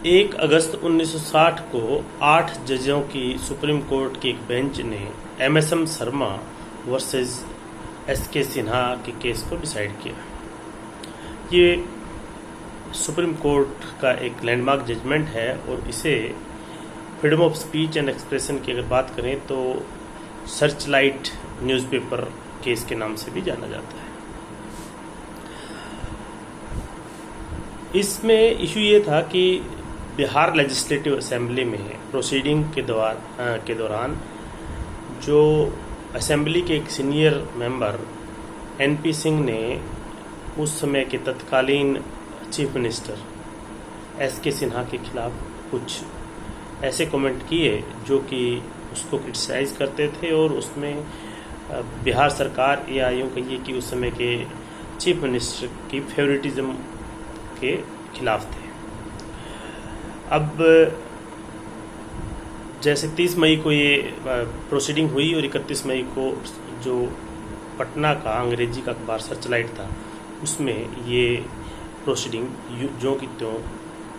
1 अगस्त 1960 को 8 जजों की सुप्रीम कोर्ट की एक बेंच ने MSM Sharma versus SK Sinha के केस को डिसाइड किया। ये सुप्रीम कोर्ट का एक लैंडमार्क जजमेंट है और इसे freedom of speech and expression की अगर बात करें तो सर्चलाइट न्यूज़पेपर केस के नाम से भी जाना जाता है। इसमें इशू ये था कि बिहार लेजिस्लेटिव असेंबली में प्रोसीडिंग के दौरान जो असेंबली के एक सीनियर मेंबर एनपी सिंह ने उस समय के तत्कालीन चीफ मिनिस्टर एसके सिन्हा के खिलाफ कुछ ऐसे कमेंट किए जो कि उसको क्रिटिसाइज करते थे और उसमें बिहार सरकार या यूँ कहिए कि उस समय के चीफ मिनिस्टर की फेवरेटिज्म के खिलाफ थे। अब जैसे 30 मई को ये प्रोसीडिंग हुई और 31 मई को जो पटना का अंग्रेजी का अखबार सर्चलाइट था उसमें ये प्रोसीडिंग जो की त्यों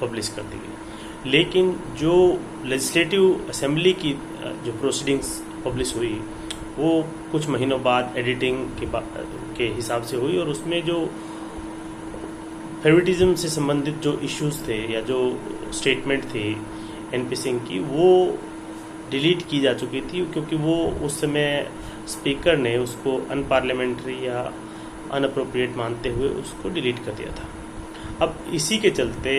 पब्लिश कर दी गई। लेकिन जो लेजिस्लेटिव असेंबली की जो प्रोसीडिंग्स पब्लिश हुई वो कुछ महीनों बाद एडिटिंग के हिसाब से हुई और उसमें जो फेवरेटिज्म से संबंधित जो इश्यूज थे या जो स्टेटमेंट थी एनपी सिंह की वो डिलीट की जा चुकी थी, क्योंकि वो उस समय स्पीकर ने उसको अनपार्लियामेंट्री या अनअप्रोप्रिएट मानते हुए उसको डिलीट कर दिया था। अब इसी के चलते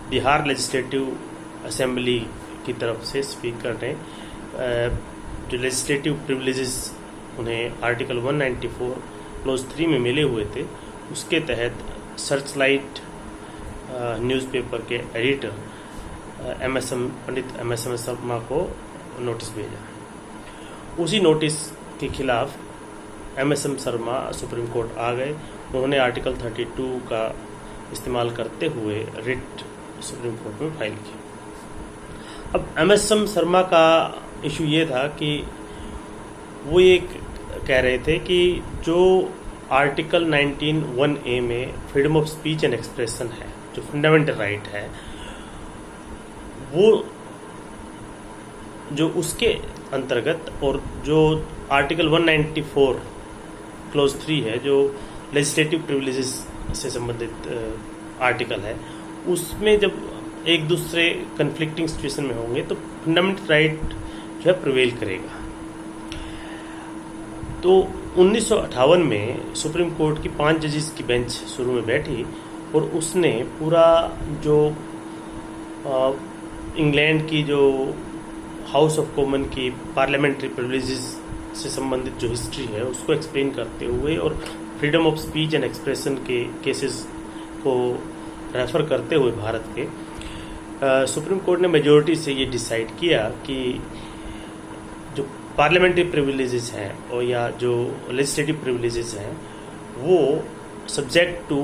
बिहार लेजिस्लेटिव असेंबली की तरफ से स्पीकर ने जो लेजिस्लेटिव प्रिविलेजेस उन्हें आर्टिकल 194 क्लोज 3 में मिले हुए थे उसके तहत सर्चलाइट न्यूज़पेपर के एडिटर पंडित एमएसएम शर्मा को नोटिस भेजा। उसी नोटिस के खिलाफ एमएसएम शर्मा सुप्रीम कोर्ट आ गए। उन्होंने आर्टिकल 32 का इस्तेमाल करते हुए रिट सुप्रीम कोर्ट में फाइल की। अब एमएसएम शर्मा का इशू ये था कि वो ये कह रहे थे कि जो आर्टिकल 19(1)(a) में freedom of speech and expression है, जो फंडामेंटल राइट है, वो जो उसके अंतर्गत और जो आर्टिकल 194 क्लोज 3 है जो लेजिस्लेटिव प्रिविलेजेस से संबंधित आर्टिकल है, उसमें जब एक दूसरे कन्फ्लिक्टिंग सिचुएशन में होंगे तो फंडामेंटल राइट जो है प्रिवेल करेगा। तो 1958 में सुप्रीम कोर्ट की 5 जजेस की बेंच शुरू में बैठी और उसने पूरा जो इंग्लैंड की जो हाउस ऑफ कॉमन की पार्लियामेंट्री प्रिविलेजेस से संबंधित जो हिस्ट्री है उसको एक्सप्लेन करते हुए और freedom of speech and expression के केसेस को रेफर करते हुए भारत के सुप्रीम कोर्ट ने मेजोरिटी से ये डिसाइड किया कि जो पार्लियामेंट्री प्रिविलेजेस हैं और या जो लेजिस्लेटिव प्रिविलेजेस हैं वो सब्जेक्ट टू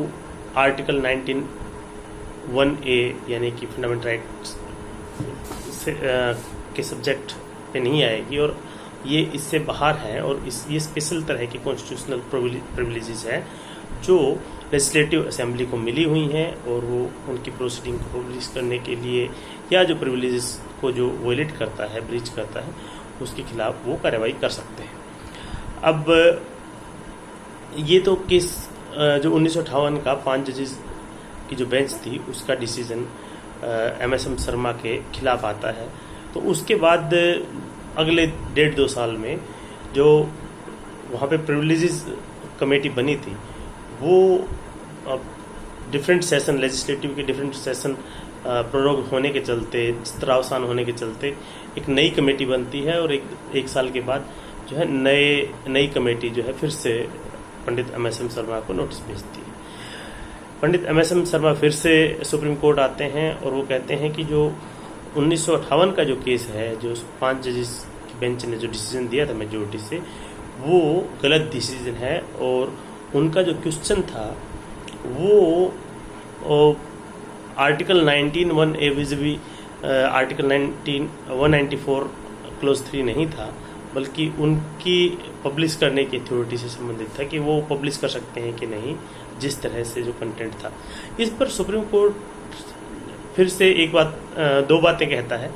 आर्टिकल 19(1)(a) यानी कि फंडामेंटल राइट्स के सब्जेक्ट पे नहीं आएगी और ये इससे बाहर है और ये स्पेशल तरह की कॉन्स्टिट्यूशनल प्रिविलेजेस हैं जो लेजिस्लेटिव असेंबली को मिली हुई हैं और वो उनकी प्रोसीडिंग को पब्लिश करने के लिए या जो प्रिविलेजेस को जो वॉयलेट करता है, ब्रीच करता है, उसके खिलाफ वो कार्रवाई कर सकते हैं। अब ये तो केस जो 1958 का 5 जजेस की जो बेंच थी उसका डिसीजन एमएसएम शर्मा के खिलाफ आता है। तो उसके बाद अगले 1.5-2 साल में जो वहाँ पे प्रिविलेजेस कमेटी बनी थी वो डिफरेंट सेशन लेजिस्लेटिव के डिफरेंट सेशन प्रोरोग होने के चलते, चित्रावसान होने के चलते एक नई कमेटी बनती है और एक साल के बाद जो है नई कमेटी जो है फिर से पंडित एमएसएम शर्मा को नोटिस भेजती है। पंडित एमएसएम शर्मा फिर से सुप्रीम कोर्ट आते हैं और वो कहते हैं कि जो 1958 का जो केस है, जो 5 जजेस की बेंच ने जो डिसीजन दिया था मेजोरिटी से, वो गलत डिसीजन है और उनका जो क्वेश्चन था वो आर्टिकल 19(1)(a) विज़ आर्टिकल 194 क्लोज 3 नहीं था, बल्कि उनकी पब्लिश करने की अथॉरिटी से संबंधित था कि वो पब्लिश कर सकते हैं कि नहीं, जिस तरह से जो कंटेंट था। इस पर सुप्रीम कोर्ट फिर से एक बात, दो बातें कहता है।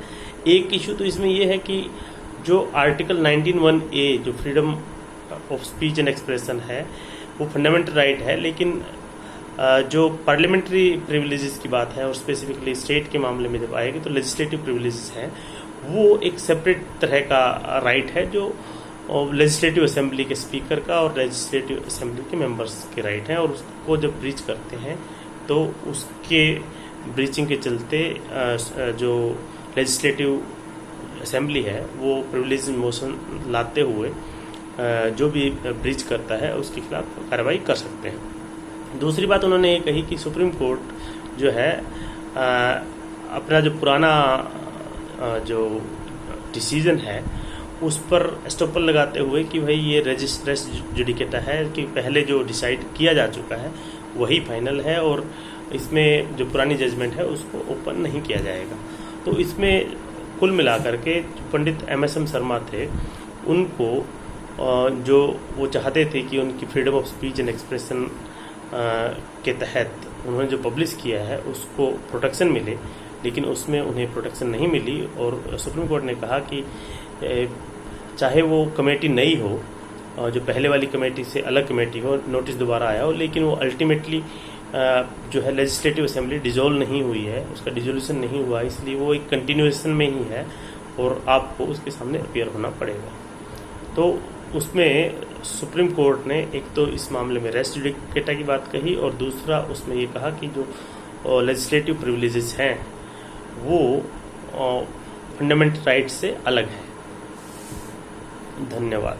एक इशू तो इसमें यह है कि जो आर्टिकल 19(1)A जो freedom of speech and expression है वो फंडामेंटल राइट है, लेकिन जो पार्लियामेंट्री प्रिविलेजेस की बात है और स्पेसिफिकली स्टेट के मामले में जब आएगी तो लेजिस्लेटिव प्रिविलेजेस हैं, वो एक सेपरेट तरह का राइट है जो लेजिस्लेटिव असेंबली के स्पीकर का और लेजिस्लेटिव असेंबली के मेंबर्स के राइट हैं, और उसको जब ब्रीच करते हैं तो उसके ब्रीचिंग के चलते जो लेजिस्लेटिव असेंबली है वो प्रिविलेज मोशन लाते हुए जो भी ब्रीच करता है उसके खिलाफ कार्रवाई कर सकते हैं। दूसरी बात उन्होंने ये कही कि सुप्रीम कोर्ट जो है अपना जो पुराना जो डिसीजन है उस पर स्टॉपर लगाते हुए कि भाई ये रेजिस्ट्रेस जुडिकेटा है कि पहले जो डिसाइड किया जा चुका है वही फाइनल है और इसमें जो पुरानी जजमेंट है उसको ओपन नहीं किया जाएगा। तो इसमें कुल मिलाकर के पंडित MSM शर्मा थे, उनको जो वो चाहते थे कि उनकी freedom of speech and expression के तहत उन्होंने जो पब्लिश किया है उसको प्रोटेक्शन मिले, लेकिन उसमें उन्हें प्रोटेक्शन नहीं मिली और सुप्रीम कोर्ट ने कहा कि चाहे वो कमेटी नई हो, जो पहले वाली कमेटी से अलग कमेटी हो, नोटिस दोबारा आया हो, लेकिन वो अल्टीमेटली जो है लेजिस्लेटिव असेंबली डिसॉल्व नहीं हुई है, उसका डिसोल्यूशन नहीं हुआ, इसलिए वो एक कंटिन्यूएशन में ही है और आपको उसके सामने अपीयर होना पड़ेगा। तो उसमें सुप्रीम कोर्ट ने एक तो इस मामले में रेस्ट जुडिकेटा की बात कही और दूसरा उसमें ये कहा कि जो लेजिस्लेटिव प्रिविलेजेस हैं वो फंडामेंटल राइट से अलग है। धन्यवाद।